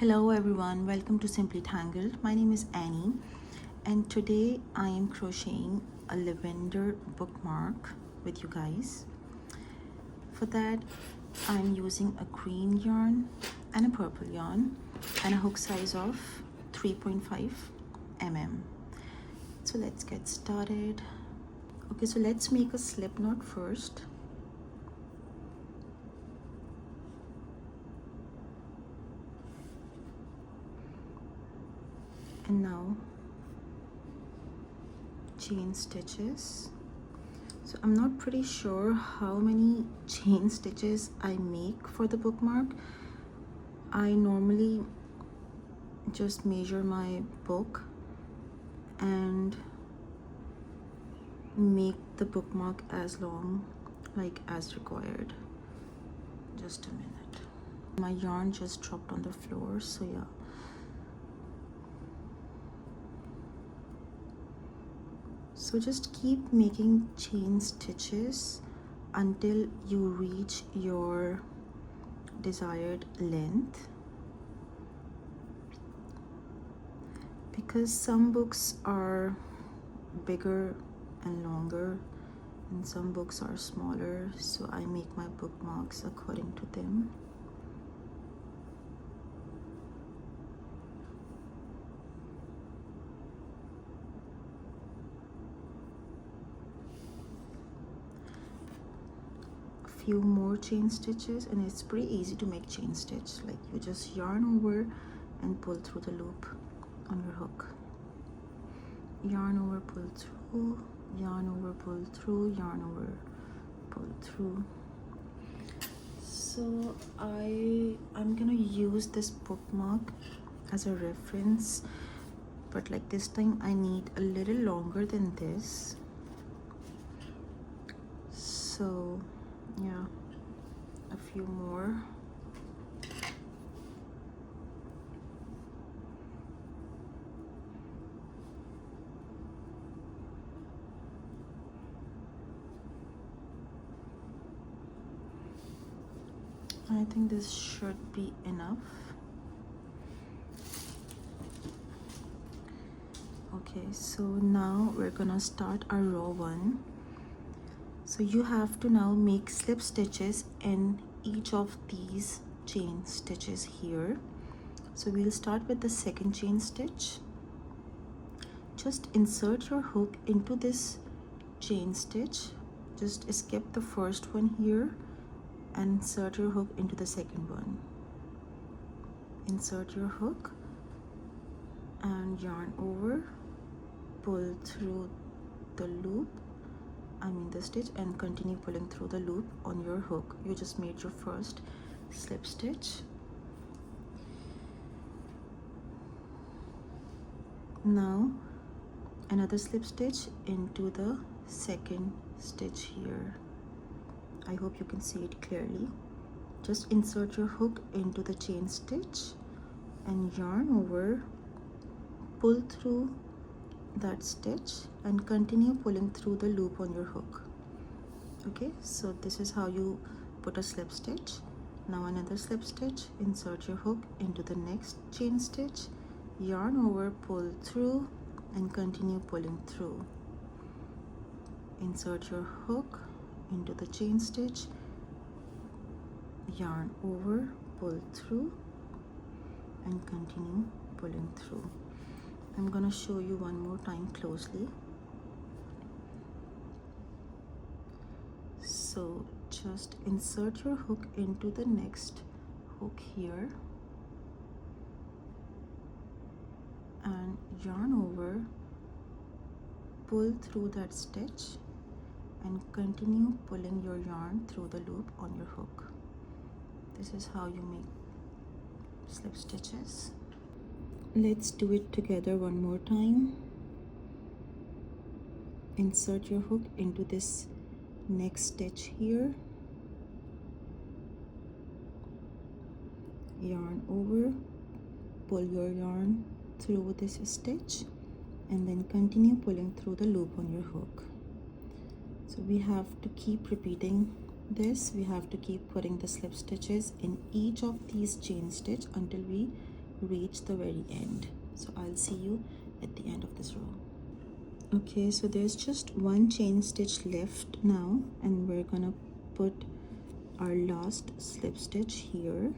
Hello everyone, welcome to Simply Tangled. My name is Annie and today I am crocheting a lavender bookmark with you guys. For that I'm using a green yarn and a purple yarn and a hook size of 3.5 mm. So let's get started. Okay, so let's make a slip knot first. And now chain stitches. So I'm not pretty sure how many chain stitches I make for the bookmark. I normally just measure my book and make the bookmark as long as required. Just a minute. My yarn just dropped on the floor, so yeah. So just keep making chain stitches until you reach your desired length, because some books are bigger and longer and some books are smaller, so I make my bookmarks according to them. Few more chain stitches and it's pretty easy to make chain stitch. Like you just yarn over and pull through the loop on your hook. Yarn over, pull through, yarn over, pull through, yarn over, pull through. So I'm gonna use this bookmark as a reference, but like this time I need a little longer than this. So yeah, a few more. I think this should be enough. Okay, so now we're gonna start our row 1. So you have to now make slip stitches in each of these chain stitches here. So we'll start with the second chain stitch. Just insert your hook into this chain stitch. Just skip the first one here and insert your hook into the second one. Insert your hook and yarn over, pull through the loop, the stitch, and continue pulling through the loop on your hook. You just made your first slip stitch. Now another slip stitch into the second stitch here. I hope you can see it clearly. Just insert your hook into the chain stitch and yarn over, pull through that stitch and continue pulling through the loop on your hook. Okay, so this is how you put a slip stitch. Now another slip stitch, insert your hook into the next chain stitch, yarn over, pull through and continue pulling through. Insert your hook into the chain stitch, yarn over, pull through and continue pulling through. I'm gonna show you one more time closely. So just insert your hook into the next hook here and yarn over, pull through that stitch and continue pulling your yarn through the loop on your hook. This is how you make slip stitches. Let's do it together one more time. Insert your hook into this next stitch here, yarn over, pull your yarn through this stitch and then continue pulling through the loop on your hook. So we have to keep repeating this. We have to keep putting the slip stitches in each of these chain stitch until we reach the very end. So I'll see you at the end of this row. Okay, so there's just one chain stitch left now, and we're gonna put our last slip stitch here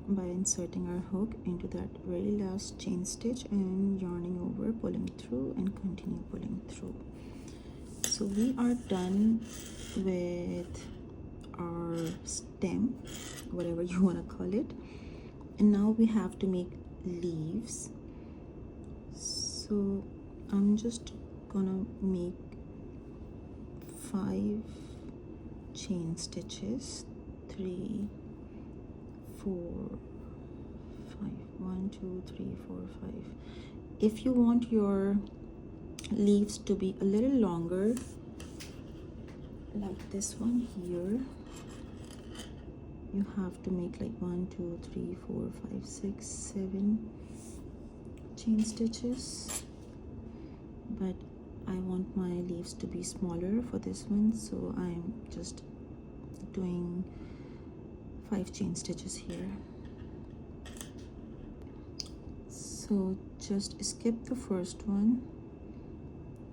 by inserting our hook into that very last chain stitch and yarning over, pulling through, and continue pulling through. So we are done with our stem, whatever you want to call it, and now we have to make leaves. So I'm just gonna make 5 chain stitches, 3, 4, 5, 1, 2, 3, 4, 5. If you want your leaves to be a little longer, like this one here, you have to make like 1, 2, 3, 4, 5, 6, 7 chain stitches, but I want my leaves to be smaller for this one, so I'm just doing 5 chain stitches here. So just skip the first one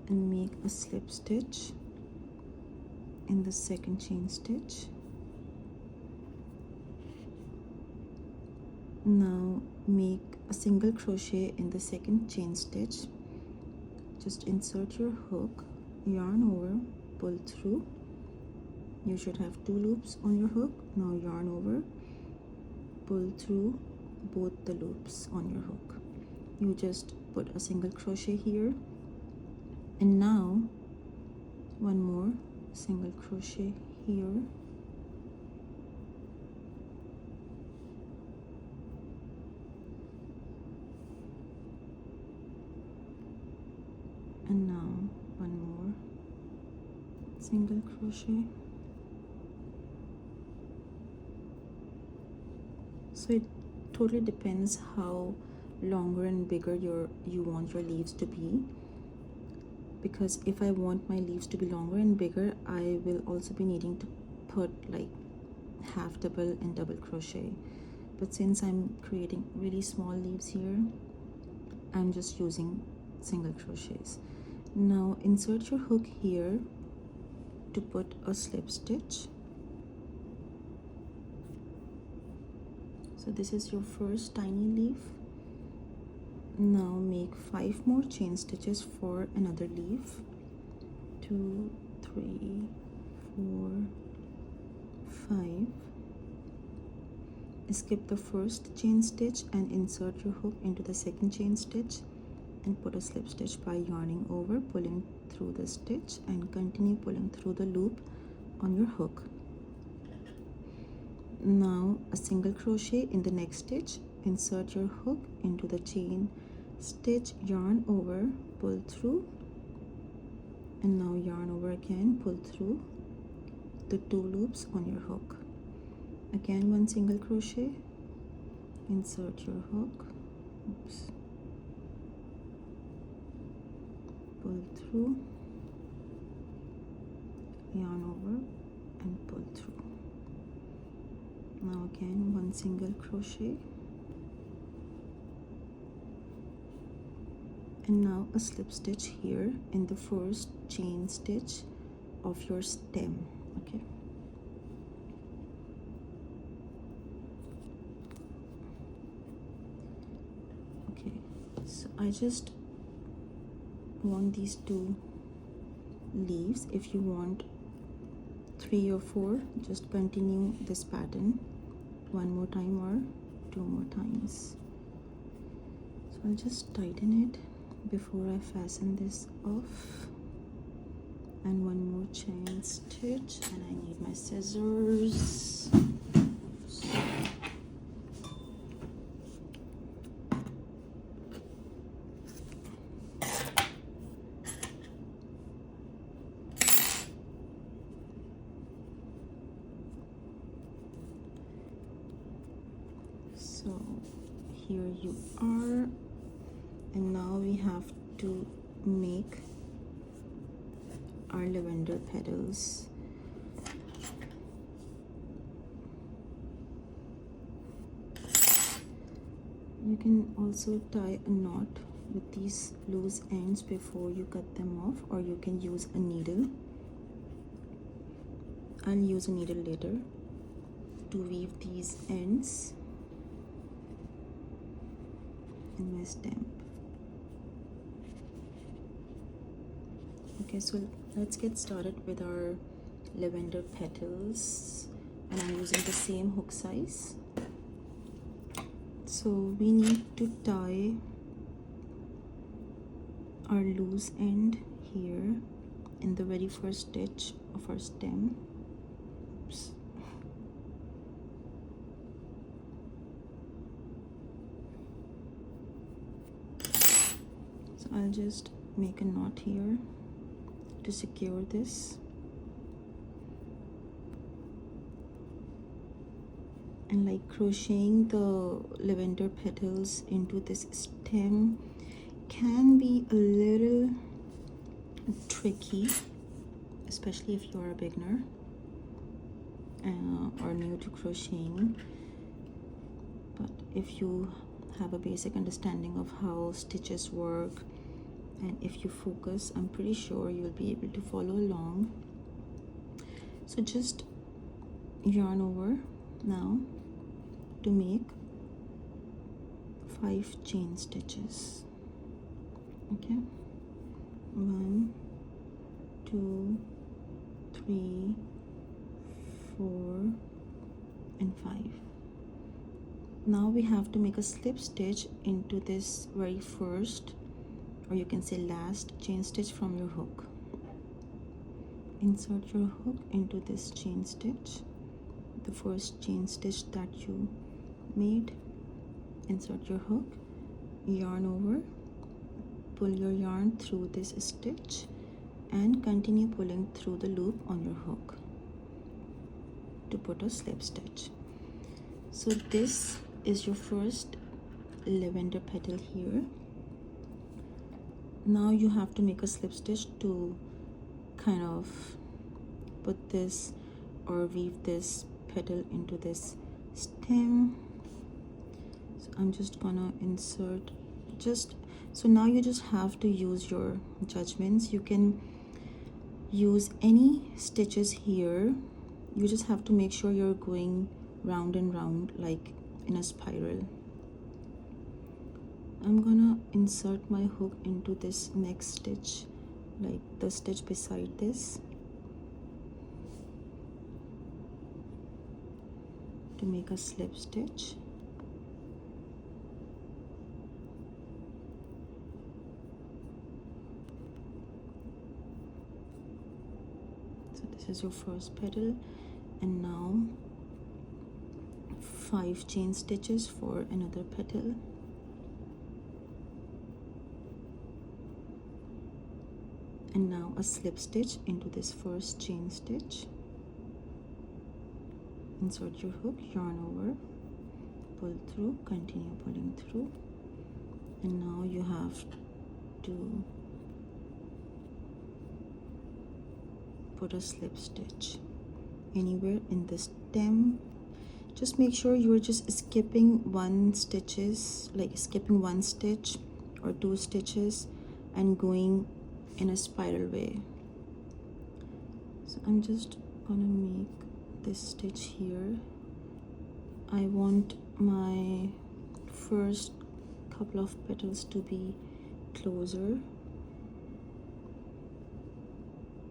and make a slip stitch in the second chain stitch. Now make a single crochet in the second chain stitch. Just insert your hook, yarn over, pull through. You should have 2 loops on your hook. Now yarn over, pull through both the loops on your hook. You just put a single crochet here, and now one more single crochet here, and now one more single crochet. So it totally depends how longer and bigger you want your leaves to be, because if I want my leaves to be longer and bigger, I will also be needing to put like half double and double crochet. But since I'm creating really small leaves here, I'm just using single crochets. Now insert your hook here to put a slip stitch. So this is your first tiny leaf. Now make 5 more chain stitches for another leaf. 2, 3, 4, 5. Skip the first chain stitch and insert your hook into the second chain stitch and put a slip stitch by yarning over, pulling through the stitch, and continue pulling through the loop on your hook. Now a single crochet in the next stitch, insert your hook into the chain stitch, yarn over, pull through, and now yarn over again, pull through the 2 loops on your hook. Again, 1 single crochet, insert your hook, oops, pull through, yarn over, and pull through. Now again, 1 single crochet, and now a slip stitch here in the first chain stitch of your stem. Okay, so I just want these 2 leaves. If you want 3 or 4, just continue this pattern 1 more time or 2 more times. So I'll just tighten it before I fasten this off, and 1 more chain stitch, and I need my scissors. So here you are, and now we have to make our lavender petals. You can also tie a knot with these loose ends before you cut them off, or you can use a needle. I'll use a needle later to weave these ends in my stamp. Okay, so let's get started with our lavender petals, and I'm using the same hook size. So we need to tie our loose end here in the very first stitch of our stem. Oops. So I'll just make a knot here to secure this. And like crocheting the lavender petals into this stem can be a little tricky, especially if you're a beginner or new to crocheting. But if you have a basic understanding of how stitches work, and if you focus, I'm pretty sure you'll be able to follow along. So just yarn over now to make 5 chain stitches. Okay, 1, 2, 3, 4, and 5. Now we have to make a slip stitch into this very first, or you can say last, chain stitch from your hook. Insert your hook into this chain stitch, the first chain stitch that you made. Insert your hook, yarn over, pull your yarn through this stitch, and continue pulling through the loop on your hook to put a slip stitch. So this is your first lavender petal here. Now you have to make a slip stitch to kind of put this or weave this petal into this stem. So I'm just gonna insert so now you just have to use your judgments. You can use any stitches here. You just have to make sure you're going round and round like in a spiral. I'm gonna insert my hook into this next stitch, like the stitch beside this, to make a slip stitch. So this is your first petal, and now 5 chain stitches for another petal. And now a slip stitch into this first chain stitch. Insert your hook, yarn over, pull through, continue pulling through, and now you have to put a slip stitch anywhere in the stem. Just make sure you're just skipping one stitch or 2 stitches and going in a spiral way. So I'm just gonna make this stitch here. I want my first couple of petals to be closer,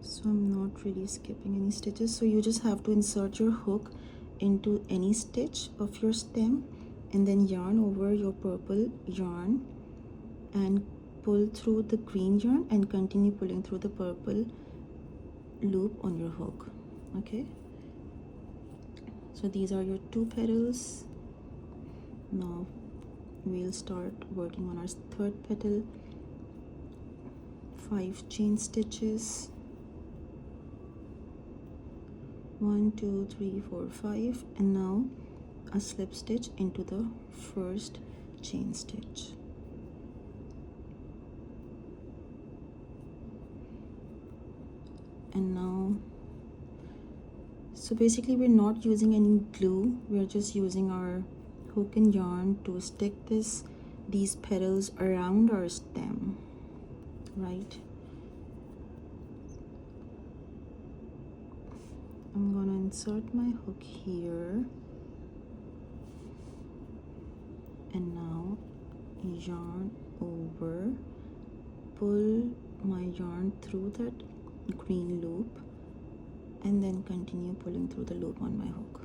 so I'm not really skipping any stitches. So you just have to insert your hook into any stitch of your stem and then yarn over your purple yarn and pull through the green yarn and continue pulling through the purple loop on your hook. Okay, so these are your 2 petals. Now we'll start working on our 3rd petal. 5 chain stitches, 1, 2, 3, 4, 5, and now a slip stitch into the first chain stitch. And now, so basically we're not using any glue, we're just using our hook and yarn to stick these petals around our stem, right? I'm gonna insert my hook here, and now yarn over, pull my yarn through that green loop, and then continue pulling through the loop on my hook.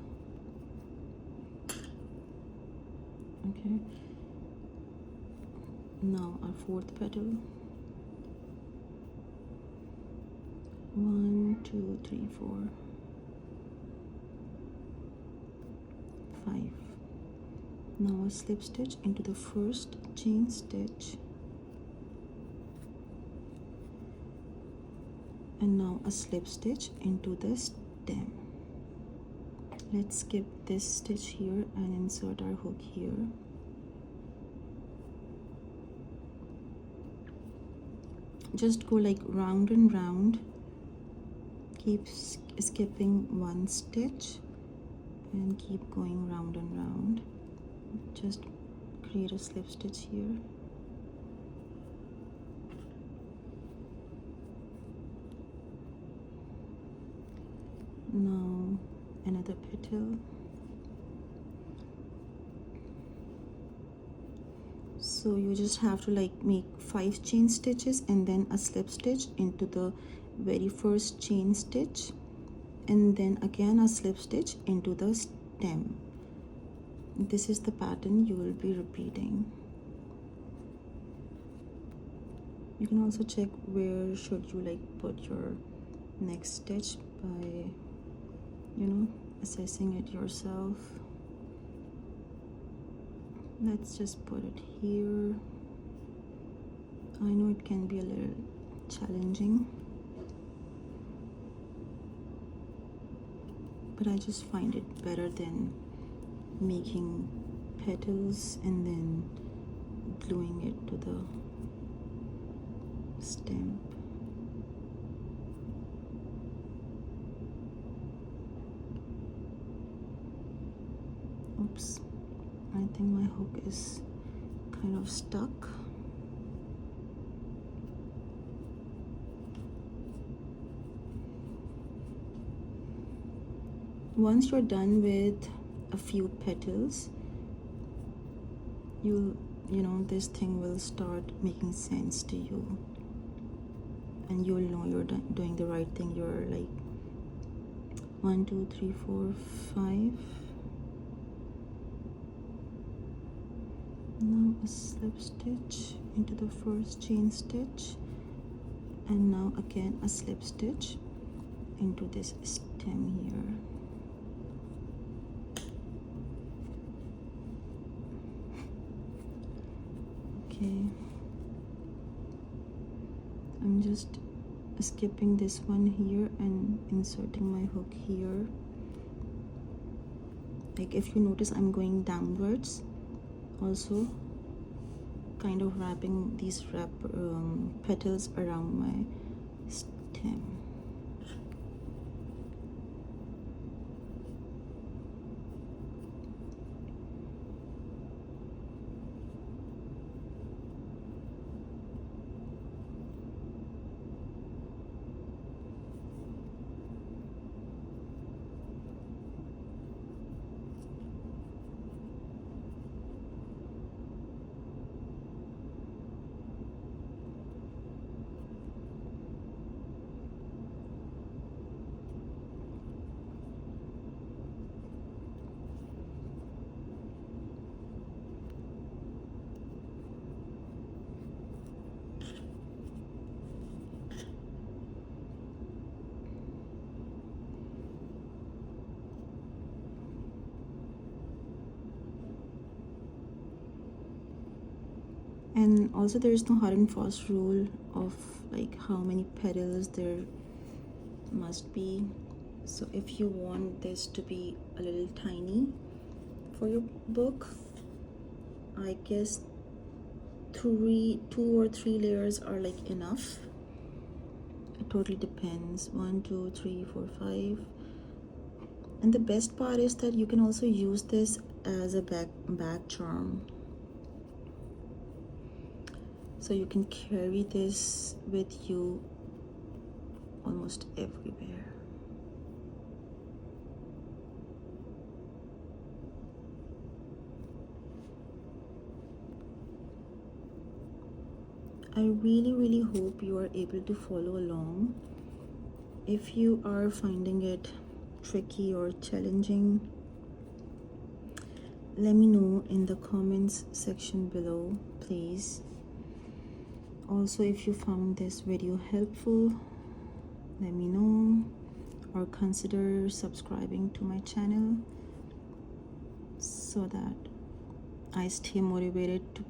Okay, now our fourth petal. 1 2 3 4 5. Now a slip stitch into the first chain stitch, and now a slip stitch into the stem. Let's skip this stitch here and insert our hook here. Just go like round and round, keep skipping one stitch and keep going round and round. Just create a slip stitch here. Now another petal. So you just have to like make 5 chain stitches and then a slip stitch into the very first chain stitch, and then again a slip stitch into the stem. This is the pattern you will be repeating. You can also check where should you like put your next stitch by, you know, assessing it yourself. Let's just put it here. I know it can be a little challenging, but I just find it better than making petals and then gluing it to the stem. Oops, I think my hook is kind of stuck. Once you're done with a few petals, you know this thing will start making sense to you, and you'll know you're doing the right thing. You're like 1 2 3 4 5. Now a slip stitch into the first chain stitch, and now again a slip stitch into this stem here. Okay, I'm just skipping this one here and inserting my hook here. Like if you notice, I'm going downwards, also kind of wrapping these petals around my stem. And also there is no hard and fast rule of like how many petals there must be. So if you want this to be a little tiny for your book, I guess 2 or 3 layers are like enough. It totally depends. 1 2 3 4 5. And the best part is that you can also use this as a back charm, so you can carry this with you almost everywhere. I really hope you are able to follow along. If you are finding it tricky or challenging, let me know in the comments section below, please. Also, if you found this video helpful, let me know, or consider subscribing to my channel so that I stay motivated to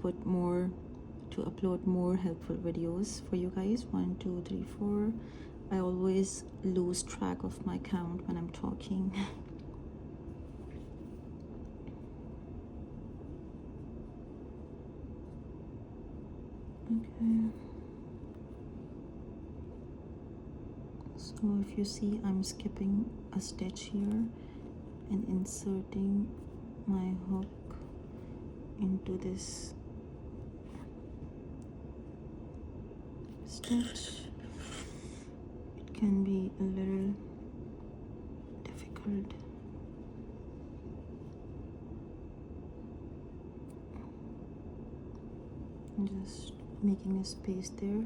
upload more helpful videos for you guys. 1 2 3 4. I always lose track of my count when I'm talking. Okay, so if you see, I'm skipping a stitch here and inserting my hook into this stitch. It can be a little difficult. Just making a space there.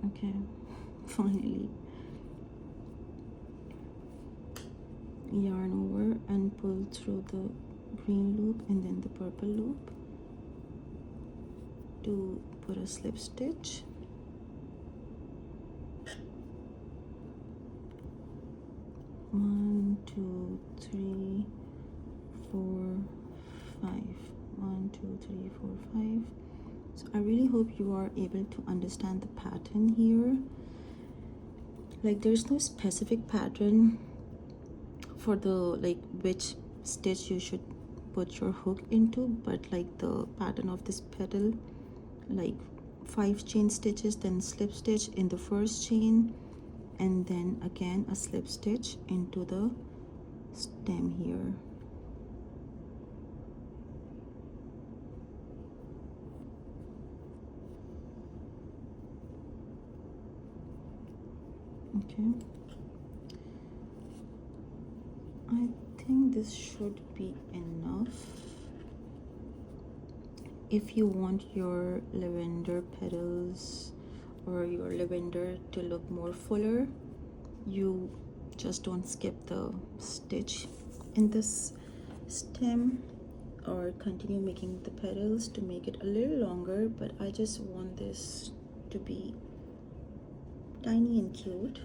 Okay, finally. Yarn over and pull through the green loop and then the purple loop to put a slip stitch. One, two, three, 4, 5. 1 2 3 4 5. So I really hope you are able to understand the pattern here. Like, there's no specific pattern for the which stitch you should put your hook into, but like the pattern of this petal, like 5 chain stitches, then slip stitch in the first chain, and then again a slip stitch into the stem here. Okay, I think this should be enough. If you want your lavender petals or your lavender to look more fuller, you just don't skip the stitch in this stem, or continue making the petals to make it a little longer, but I just want this to be tiny and cute,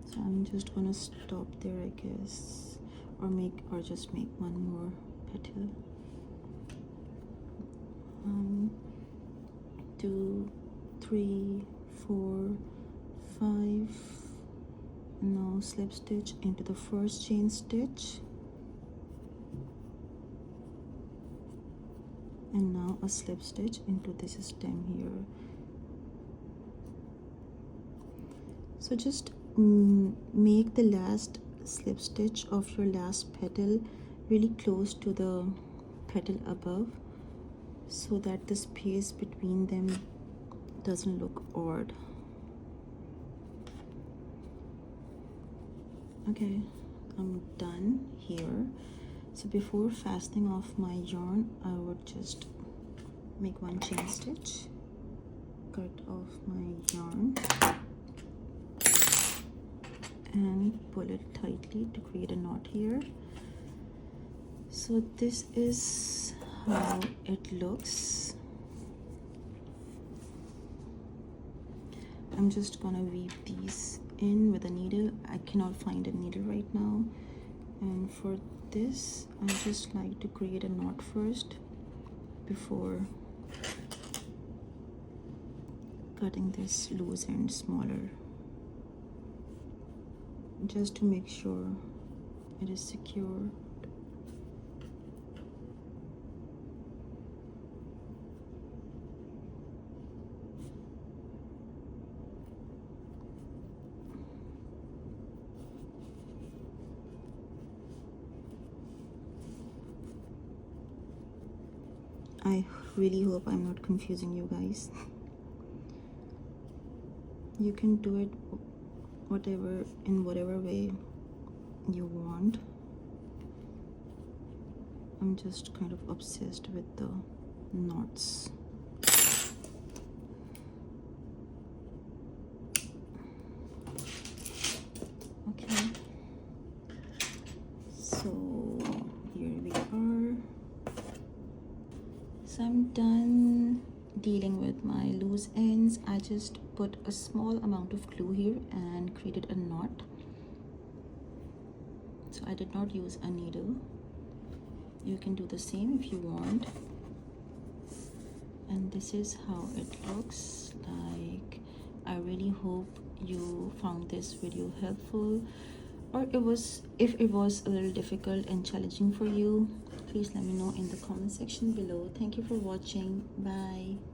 so I'm just gonna stop there, I guess, or just make one more petal. 1 2 3 4 5. Now slip stitch into the first chain stitch, and now a slip stitch into this stem here. So just make the last slip stitch of your last petal really close to the petal above, so that the space between them doesn't look odd. Okay, I'm done here. So before fastening off my yarn, I would just make one chain stitch, cut off my yarn, and pull it tightly to create a knot here. So this is how it looks. I'm just gonna weave these in with a needle. I cannot find a needle right now, and for this I just like to create a knot first before cutting this loose end smaller, just to make sure it is secure. I really hope I'm not confusing you guys. You can do it in whatever way you want. I'm just kind of obsessed with the knots. Okay, so here we are. So I'm done dealing with my loose ends. I just put a small amount of glue here and created a knot. So I did not use a needle. You can do the same if you want. And this is how it looks like. I really hope you found this video helpful, or if it was a little difficult and challenging for you, please let me know in the comment section below. Thank you for watching. Bye.